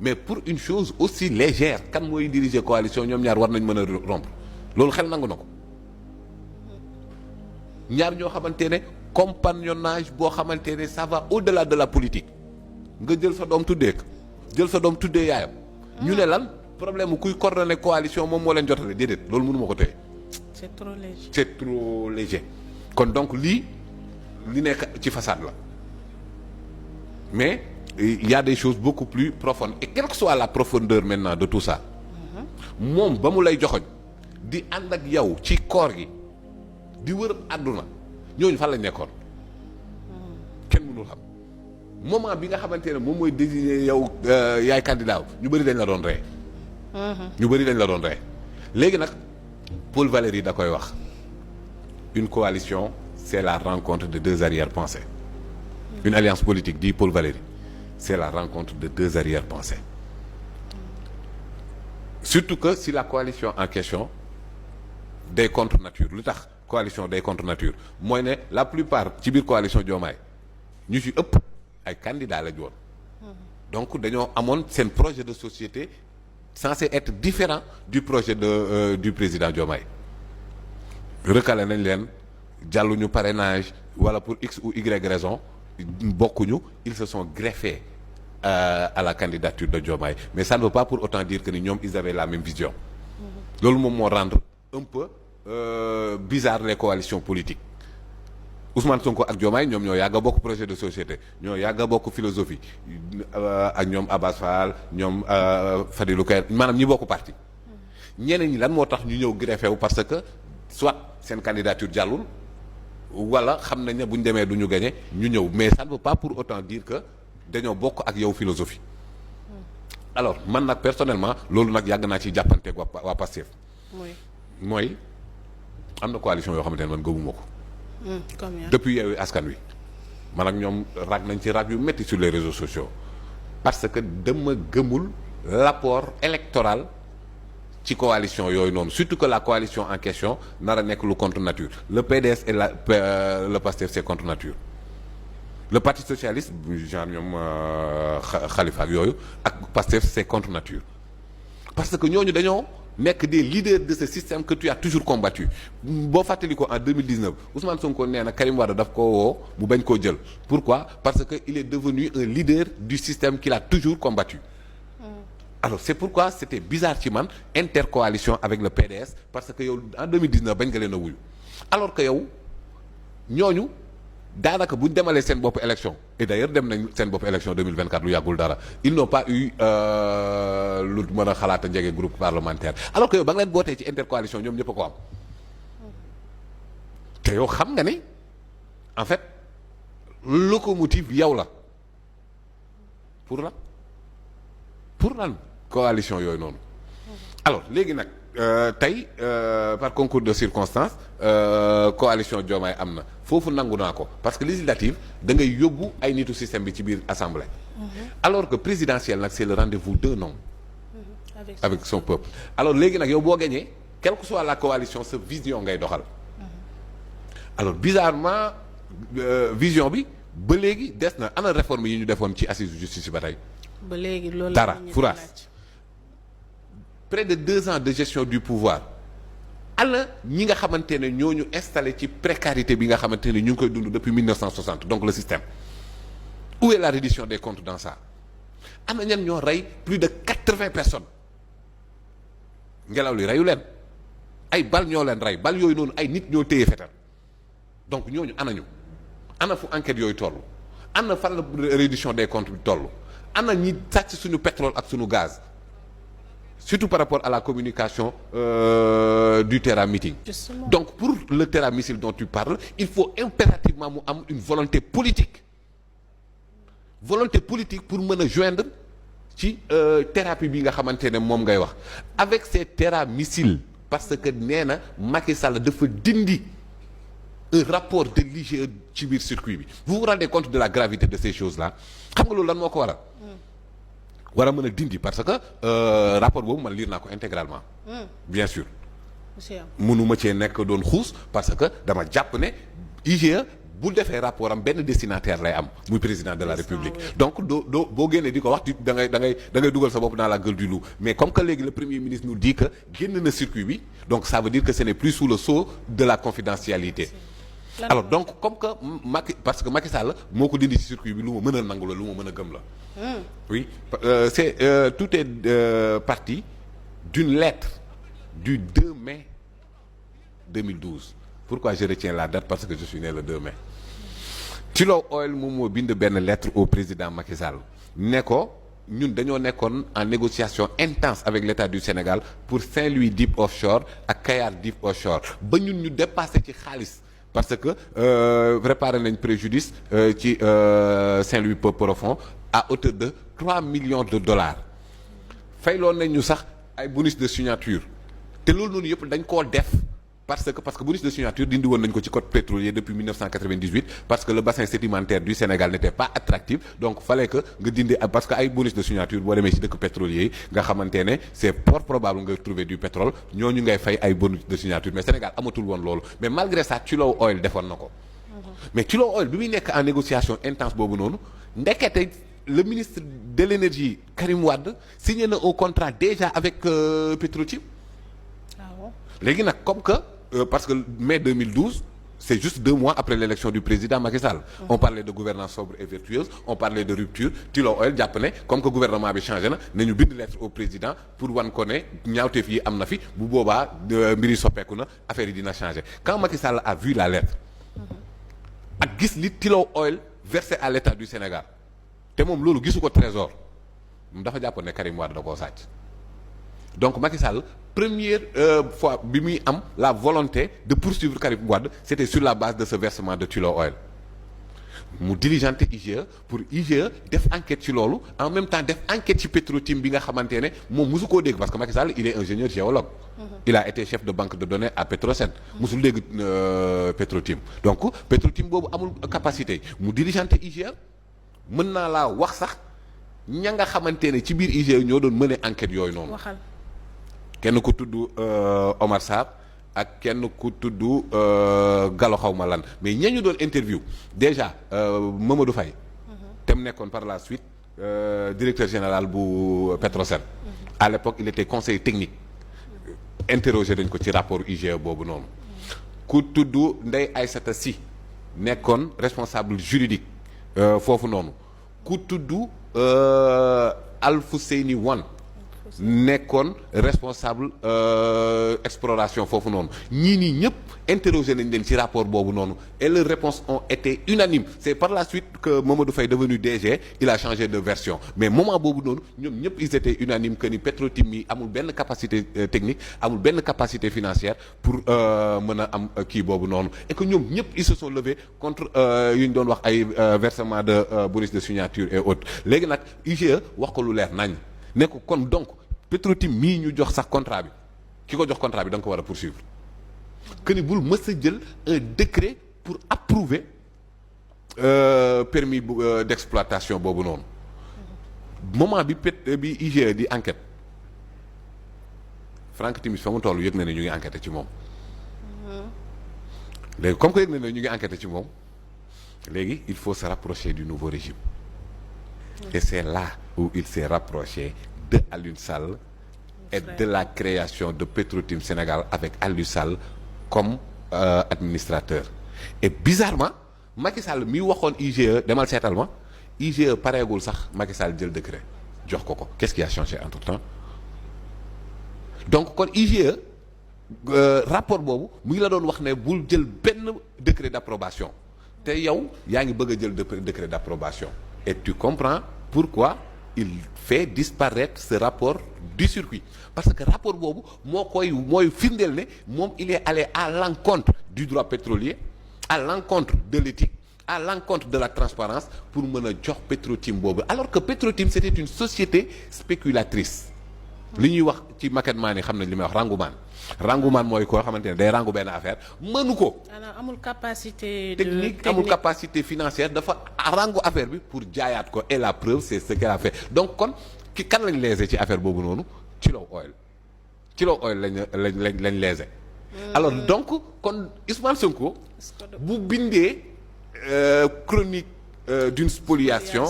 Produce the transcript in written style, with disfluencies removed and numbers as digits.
mais pour une chose aussi légère kan mooy diriger coalition ñoom ñaar war nañ mën a rompre loolu xel nangu na ko ñaar ñoo xamante ne compagnonnage boo xamante ne ça va au-delà de la politique nga jël sa doom tuddee ko jël sa doom tuddee yaayam. ñu ne lan problème mu kuy coordonner coalition moom moo leen jotale déedéet loolu mënu ma ko téye. c'est trop léger. c'est trop léger kon donc li nekk ci façade la mais il y a des choses beaucoup plus profondes et quelle que soit la profondeur maintenant de tout ça moom ba mu lay joxoñ di ànd ak yow ci koor gi di wër àdduna ñooñu fan lañ nekkoon kenn mënul xam moment bi nga xamante ne moom mooy désigner yow yaay candidat ñu bëri dañ la doon ree ñu bëri dañ la doon ree léegi nag Paul Valéry da koy wax une coalition c'est la rencontre de deux arrière-pensées une alliance politique dit Paul Valéry c'est la rencontre de deux arrière-pensées surtout que si la coalition en question day contre nature lu tax coalition day contre nature mooy ne la plupart ci biir coalition Diomaye ñu ci ëpp ay candidats lañu woon donc dañoo amoon seen projet de société censé être différent du projet du président Diomaye recalé nañ leen jàlluñu parrainage wala pour x ou y raison bokkuñu ils se sont greffés à la candidature de Diomaye mais ça ne veut pas pour autant dire que ni ñoom ils avaient la même vision loolu moom moo rendre un peu bizarre les coalitions politiques Ousmane Sonko ak Diomaye ñoom ñoo yàgg a bokk projet de société ñoo yàgg a bokk philosophie ak ñoom Abass Fall ñoom Fadilou Keïta maanaam ñi bokk parti ñeneen ñi lan moo tax ñu ñëw greffé wu parce que soit seen candidature jàllul wala xam nañ ne bu ñu demee du ñu gagné ñu ñëw mais ça ne veut pas pour autant dire que dañoo bokk ak yow philosophie alors man nag personnellement loolu nag yàgg naa ciy jàppanteeg waa Pastef mooy am na coalition yoo xamante ne man gëmuma ko depuis Yewwi Askan Wi man ak ñoom rag nañ ci rag yu métti sur les réseaux sociaux parce que dama gëmul l'apport électoral ci coalition yooyu noonu surtout que la coalition en question nar a nekk lu contre nature le PDS et le PASTEF c'est contre nature le parti socialiste genre ñoom Khalifa ak yooyu ak PASTEF c'est contre nature parce que ñooñu dañoo nekk des leaders de ce système que tu as toujours combattu boo fàttali ko en 2019 Ousmane Sonko nee na Karim Wade daf ko woo mu bañ koo jël pourquoi parce que il est devenu un leader du système qu'il a toujours combattu alors c'est pourquoi c'était bizarre ci man intercoalition avec le PDS parce que yow en 2019 bañ nga leen a wuyu alors que yow ñooñu daanaka buñ demalee seen bopp élection et d'ailleurs dem nañ seen bopp élection 2024 lu yàggul dara ils n'ont pas eu lu mën a xalaat a njege groupe parlementaire alors que yow ba nga leen bootee ci intercoalition ñoom ñëpp a ko am te yow xam nga ni en fait locomotive yow la pour lan coalition yooyu noonu alors léegi nag tey par concours de circonstances coalition Diomaye am na foofu nangu naa ko parce que législative da ngay yóbbu ay nitu système bi ci biir assemblée alors que présidentielle nag c'est le rendez-vous d'un homme avec son peuple alors léegi nag yow boo gañee quelle que soit la coalition sa vision ngay doxal alors bizarrement vision bi ba léegi des na ana réforme yi ñu defoon ci assise justice ba tey ba léegi loolu dara furaas près de 2 ans de gestion du pouvoir ana ñi nga xamante ne ñooñu installé ci précarité bi nga xamante ne ñu ngi koy dund depuis 1960 donc le système où est la reddition des comptes dans ça ana ñan ñoo rey plus de 80 personnes ngelaw li reyu leen ay bal ñoo leen rey bal yooyu noonu ay nit ñoo téye fetal donc ñooñu ana fu enquête yooyu toll ana fan la reddition des comptes bi toll ana ñi sàcc suñu pétrole ak suñu gaz surtout par rapport à la communication du terrain meeting. Justement. Donc pour le terrain missile dont tu parles il faut impérativement mu am une volonté politique pour mën a joindre ci thérapie bi nga xamante ne moom ngay wax avec ces terrain missiles parce que nee na Macky Sall dafa dindi un rapport de l'IGE ci biir circuit bi vous vous rendez compte de la gravité de ces choses là xam nga loolu lan moo ko waral war a mën a dindi parce que rapport boobu man lire naa ko intégralement bien sûr mënuma cee nekk doon xuus parce que dama jàpp ne IGE bu defee rapport am benn destinataire lay am muy président de la République donc doo boo génnee di ko wax da ngay dugal sa bopp dans la gueule du loup mais comme que léegi le premier ministre nous dit que génn na circuit bi donc ça veut dire que ce n'est plus sous le sceau de la confidentialité alors donc comme que parce que Macky Sall moo ko dindi ci circuit bi lu ma mën a nangu la lu ma mën a gëm la oui tout est parti d'une lettre du 2 mai 2012 pourquoi je retiens la date parce que je suis né le 2 mai Tullow Oil moom moo bind benn lettre au président Macky Sall ne ko ñun dañoo nekkoon en négociation intense avec l'État du Sénégal pour Saint-Louis Deep Offshore ak Kayar Deep Offshore ba ñun ñu dépassé ci xaalis parce que préparé nañ préjudice ci Saint-Louis Profond à hauteur de 3 millions de dollars fayloon nañ ñu sax ay bonus de signature te loolu noonu yëpp dañ koo def parce que bonus de signature dindi woon nañ ko ci code pétrolier depuis 1998 parce que le bassin sédimentaire du Sénégal n'était pas attractif donc fallait que nga dindi parce que ay bonus de signature boo demee ci dëkk pétrolier yi nga xamante ne c'est fort probable nga trouver du pétrole ñooñu ngay fay ay bonus de signature mais Sénégal amatul woon loolu mais malgré ça Tullow Oil defoon na ko mais Tullow Oil bi muy nekk en négociation intense boobu noonu ndekete le ministre de l'énergie Karim Wade signé na un contrat déjà avec Petrotim léegi nag comme que parce que mai 2012 c'est juste 2 mois après l'élection du président Macky Sall. On parlait de gouvernance sobre et vertueuse on parlait de rupture Tullow Oil jàpp ne comme que gouvernement bi changé na nañu bind lettre au président pour wan ko ne ñaawteef yi am na fi bu boobaa mbir yi soppeeku na affaire yi dina changé quand Macky Sall a vu la lettre ak gis li Tullow Oil versé à l'État du Sénégal te moom loolu gisu ko trésor dafa jàpp ne Karim Wade da koo sàcc donc Macky Sall première fois bi muy am la volonté de poursuivre Karim Wade c'était sur la base de ce versement de Tullow Oil mu diligenté IGE pour IGE def enquête ci loolu en même temps def enquête ci Petrotim bi nga xamante ne moom mosu koo dégg parce que Macky Sall il est ingénieur géologue il a été chef de banque de données à Petrosen mosul dégg Petrotim donc Petrotim boobu amul capacité mu diligenté IGE mën naa laa wax sax ña nga xamante ne ci biir IGE ñoo doon mener enquête yooyu noonu kenn ku tudd Omar Sarr ak kenn ku tudd Gallo xawma lan mais ña ñu doon interview déjà Mamadou Faye te mu nekkoon par la suite directeur général bu Petrosen à l'époque il était conseiller technique interrogé dañ ko ci rapport IGE boobu noonu ku tudd Ndeye Aïssata Sy nekkoon responsable juridique foofu noonu ku tudd Alfousseyni Wane nekkoon responsable exploration foofu noonu ñii nii ñëpp interrogé nañ leen ci rapport boobu noonu et leurs réponses ont été unanimes c'est par la suite que Mamadou Faye devenu DG il a changé de version mais moment boobu noonu ñoom ñëpp ils étaient unanimes que ni Petrotim yi amul benn capacité technique amul benn capacité financière pour mën a am kii boobu noonu et que ñoom ñëpp ils se sont levés contre yu ñu doon wax ay versement de bonus de signature et autres léegi nag IGE wax ko lu leer nañ ne ko kon donc Petrotim mii ñu jox sax contrat bi ki ko jox contrat bi da nga ko war a poursuivre que ni bul mës a jël un décret pour approuver permis d'exploitation boobu noonu moment bi IGE di enquête Franck Timis fa mu toll yëg na ne ñu ngi enquêté ci moom léegi comme que yëg na ne ñu ngi enquêté ci moom léegi il faut se rapprocher du nouveau régime et c'est là où il s'est rapproché de Aliou Sall et de la création de Petrotim Sénégal avec Aliou Sall comme administrateur et bizarrement Macky Sall mi waxoon IGE demal seetal ma IGE pareegul sax Macky Sall jël décret jox ko qu'est-ce qui a changé entre-temps donc kon IGE rapport boobu mu ngi la doon wax ne bul jël benn décret d'approbation te yow yaa ngi bëgg a jël décret d'approbation et tu comprends pourquoi il fait disparaître ce rapport du circuit parce que rapport boobu mooy firndeel ne moom il est allé à l'encontre du droit pétrolier à l'encontre de l'éthique à l'encontre de la transparence pour mën a jox Petrotim boobu alors que Petrotim c'était une société spéculatrice li ñuy wax ci maquettement ni xam nañ li may wax rangumaan mooy koo xamante ne day rangu benn affaire mënu ko. amul capacité technique amul capacité financière dafa rangu affaire bi pour jaayaat ko et la preuve c'est ce qu'elle a fait donc kon ki kan lañ lésé ci affaire boobu noonu Tullow Oil lañ lésé. alors donc kon Ousmane Sonko bu bindee chronique d'une spoliation